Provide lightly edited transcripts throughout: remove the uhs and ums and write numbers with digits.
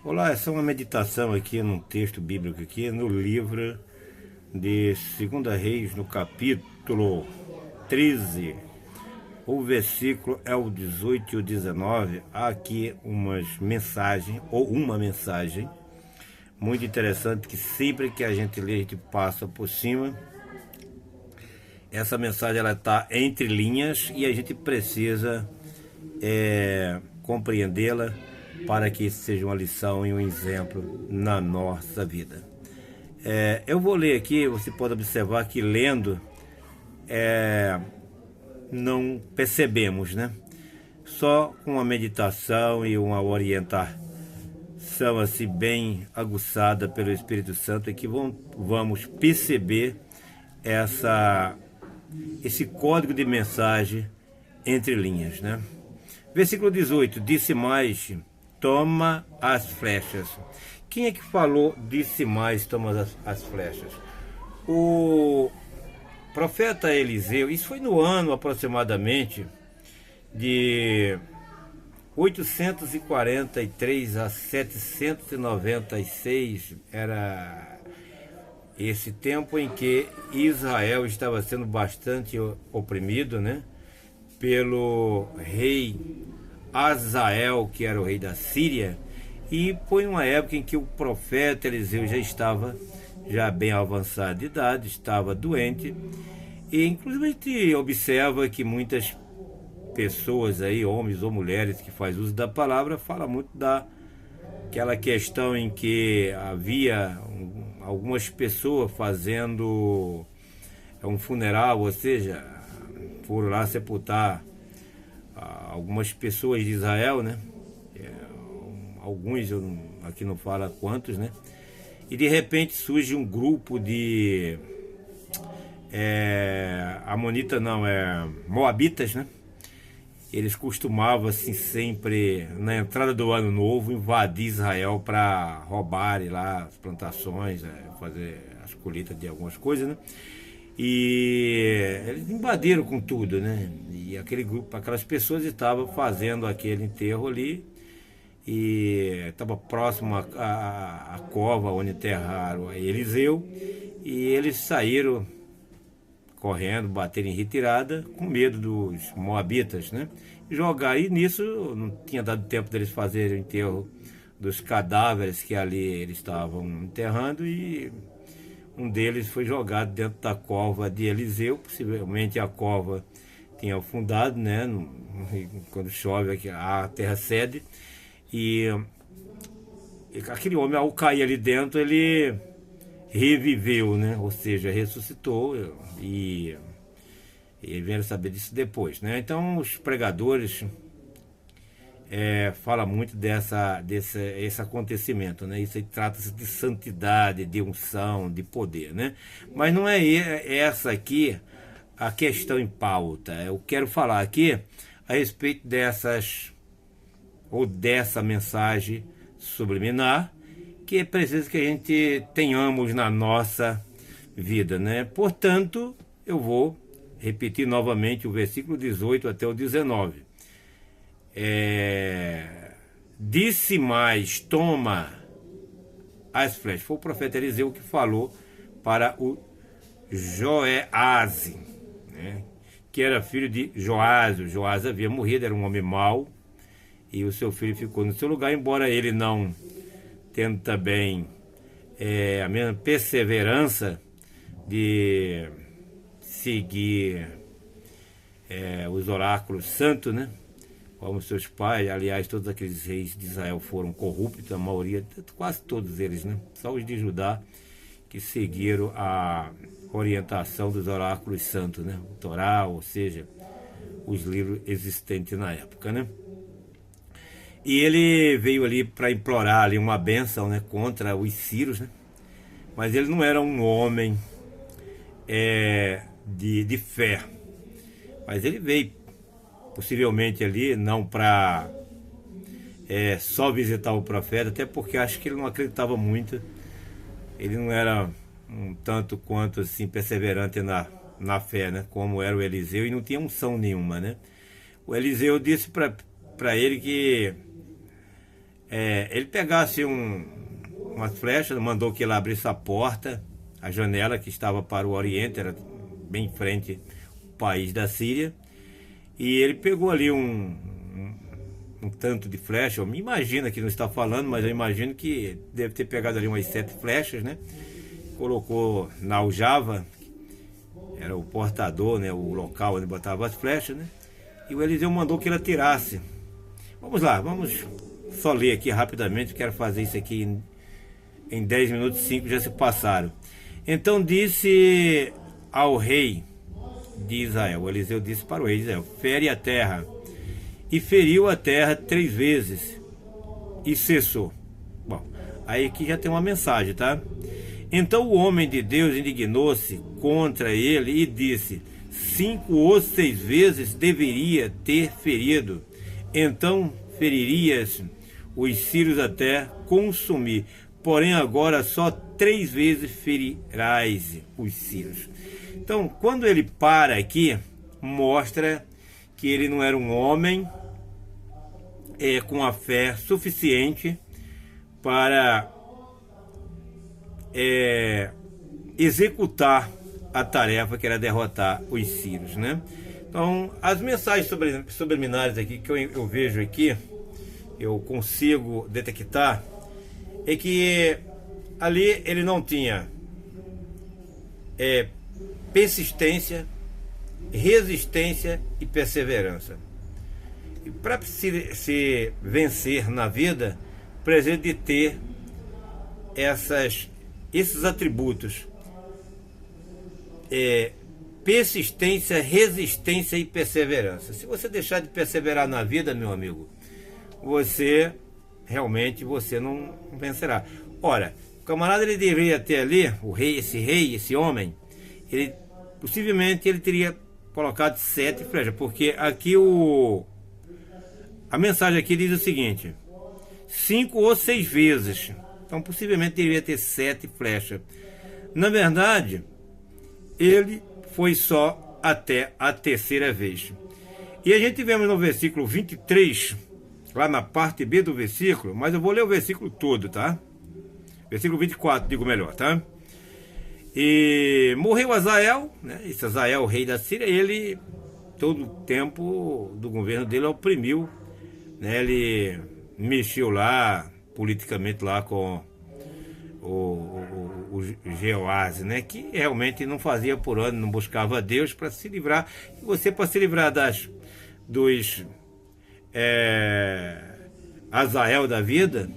Olá, essa é uma meditação aqui num texto bíblico aqui no livro de 2 Reis, no capítulo 13. O versículo é o 18 e o 19. Há aqui uma mensagem muito interessante que sempre que a gente lê, a gente passa por cima. Essa mensagem ela está entre linhas e a gente precisa compreendê-la para que isso seja uma lição e um exemplo na nossa vida. Eu vou ler aqui, você pode observar que lendo não percebemos, né? Só com uma meditação e uma orientação assim bem aguçada pelo Espírito Santo é que vamos perceber esse código de mensagem entre linhas, né? Versículo 18, disse mais, toma as flechas. Quem é que falou, disse mais, toma as flechas? O profeta Eliseu, isso foi no ano aproximadamente de 843 a 796, era esse tempo em que Israel estava sendo bastante oprimido, né? Pelo rei Azael, que era o rei da Síria, e foi uma época em que o profeta Eliseu já estava bem avançado de idade, estava doente, e inclusive a gente observa que muitas pessoas aí, homens ou mulheres que fazem uso da palavra, falam muito daquela questão em que havia algumas pessoas fazendo um funeral, ou seja, foram lá sepultar algumas pessoas de Israel, né? Alguns, eu aqui não falo quantos, né? E de repente surge um grupo de moabitas, né? Eles costumavam assim sempre na entrada do ano novo invadir Israel para roubarem lá as plantações, fazer as colheitas de algumas coisas, né? E eles invadiram com tudo, né? E aquele grupo, aquelas pessoas estavam fazendo aquele enterro ali e estava próximo à cova onde enterraram a Eliseu, e eles saíram correndo, bateram em retirada com medo dos moabitas, né? Jogar, e nisso não tinha dado tempo deles fazerem o enterro dos cadáveres que ali eles estavam enterrando, e um deles foi jogado dentro da cova de Eliseu. Possivelmente a cova tinha afundado, né? Quando chove a terra cede, e aquele homem, ao cair ali dentro, ele reviveu, né? Ou seja, ressuscitou, e vieram saber disso depois, né? Então os pregadores falam muito desse acontecimento, né? Isso aí trata-se de santidade, de unção, de poder, né? Mas não é essa aqui a questão em pauta. Eu quero falar aqui a respeito dessa mensagem subliminar que é preciso que a gente tenhamos na nossa vida, né? Portanto, eu vou repetir novamente o versículo 18 até o 19. Disse mais, toma as flechas. Foi o profeta Eliseu que falou para o Joaze, né? Que era filho de Joás. O Joás havia morrido, era um homem mau, e o seu filho ficou no seu lugar, embora ele não tendo também a mesma perseverança de seguir os oráculos santos, né? Como seus pais. Aliás, todos aqueles reis de Israel foram corruptos, a maioria, quase todos eles, né? Só os de Judá que seguiram a orientação dos oráculos santos, né? O Torá, ou seja, os livros existentes na época, né? E ele veio ali para implorar ali uma bênção, né, contra os sírios, né? Mas ele não era um homem de fé. Mas ele veio possivelmente ali não para só visitar o profeta, até porque acho que ele não acreditava muito. Ele não era um tanto quanto assim perseverante na fé, né, como era o Eliseu, e não tinha unção nenhuma, né? O Eliseu disse para ele que ele pegasse umas flechas, mandou que ele abrisse a porta, a janela que estava para o Oriente, era bem em frente ao país da Síria, e ele pegou ali um tanto de flecha. Eu me imagino que não está falando, mas eu imagino que deve ter pegado ali umas 7 flechas, né? Colocou na aljava, era o portador, né? O local onde botava as flechas, né? E o Eliseu mandou que ele atirasse. Vamos lá, vamos só ler aqui rapidamente. Quero fazer isso aqui em 10 minutos, 5 já se passaram. Então disse ao rei de Israel, o Eliseu disse para o rei de Israel: fere a terra. E feriu a terra 3 vezes e cessou. Bom, aí aqui já tem uma mensagem, tá? Então o homem de Deus indignou-se contra ele e disse: 5 ou 6 vezes deveria ter ferido, então feririas os sírios até consumir. Porém agora só 3 vezes ferirás os sírios. Então, quando ele para aqui, mostra que ele não era um homem com a fé suficiente para executar a tarefa que era derrotar os sírios, né? Então, as mensagens subliminares aqui que eu vejo aqui, eu consigo detectar, é que ali ele não tinha persistência, resistência e perseverança. E para se vencer na vida, precisa de ter esses atributos: persistência, resistência e perseverança. Se você deixar de perseverar na vida, meu amigo, realmente você não vencerá. Ora, o camarada, ele deveria ter ali, esse homem, possivelmente ele teria colocado 7 flechas, porque aqui a mensagem aqui diz o seguinte: 5 ou 6 vezes. Então possivelmente deveria ter 7 flechas. Na verdade, ele foi só até a 3ª vez. E a gente vemos no versículo 23, lá na parte B do versículo, mas eu vou ler o versículo todo, tá? Versículo 24, digo melhor, tá? E morreu Azael, né? Esse Azael, o rei da Síria, ele, todo o tempo do governo dele, oprimiu, né? Ele mexeu lá, politicamente, lá com o Jeoás, né? Que realmente não fazia por ano, não buscava Deus para se livrar. E você, para se livrar dos Azael da vida,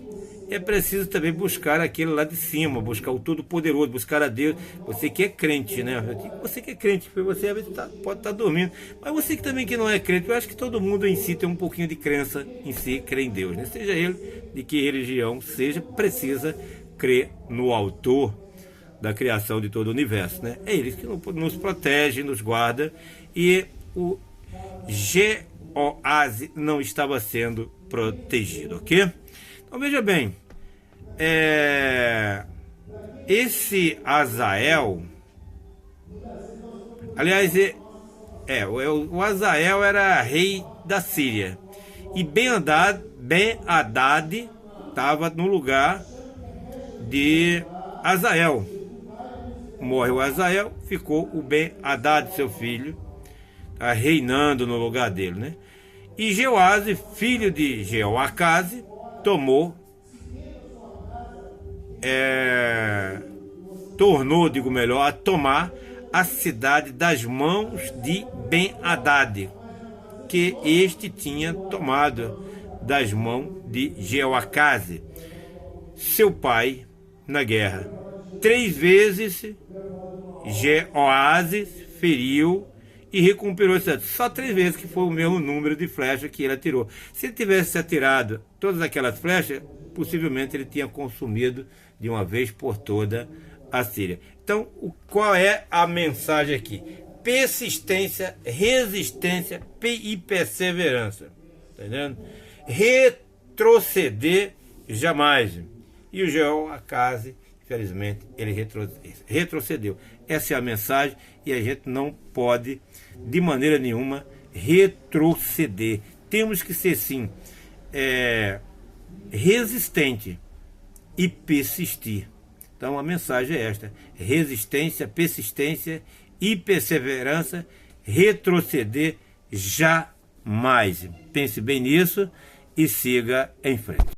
é preciso também buscar aquele lá de cima, buscar o Todo-Poderoso, buscar a Deus. Você que é crente, né? Você que é crente, você às vezes pode estar dormindo, mas você que também que não é crente, eu acho que todo mundo em si tem um pouquinho de crença em si, crê em Deus, né? Seja ele de que religião seja, precisa crer no autor da criação de todo o universo, né? É ele que nos protege, nos guarda, e o Jeoás não estava sendo protegido, ok? Então veja bem, esse Azael, aliás, o Azael era rei da Síria, e Ben-Hadad estava no lugar de Azael. Morre o Azael, ficou o Ben-Hadad, seu filho, reinando no lugar dele, né? E Jeoás, filho de Jeoacás, tornou a tomar a cidade das mãos de Ben-Hadad, que este tinha tomado das mãos de Jeoacás, seu pai, na guerra. 3 vezes Jeoás feriu e recuperou só 3 vezes, que foi o mesmo número de flechas que ele atirou. Se ele tivesse atirado todas aquelas flechas, possivelmente ele tinha consumido de uma vez por toda a Síria. Então, qual é a mensagem aqui? Persistência, resistência e perseverança. Entendendo? Retroceder jamais. E o Jeoacás, infelizmente, ele retrocedeu. Essa é a mensagem, e a gente não pode, de maneira nenhuma, retroceder. Temos que ser, sim, resistente e persistir. Então a mensagem é esta: resistência, persistência e perseverança, retroceder jamais. Pense bem nisso e siga em frente.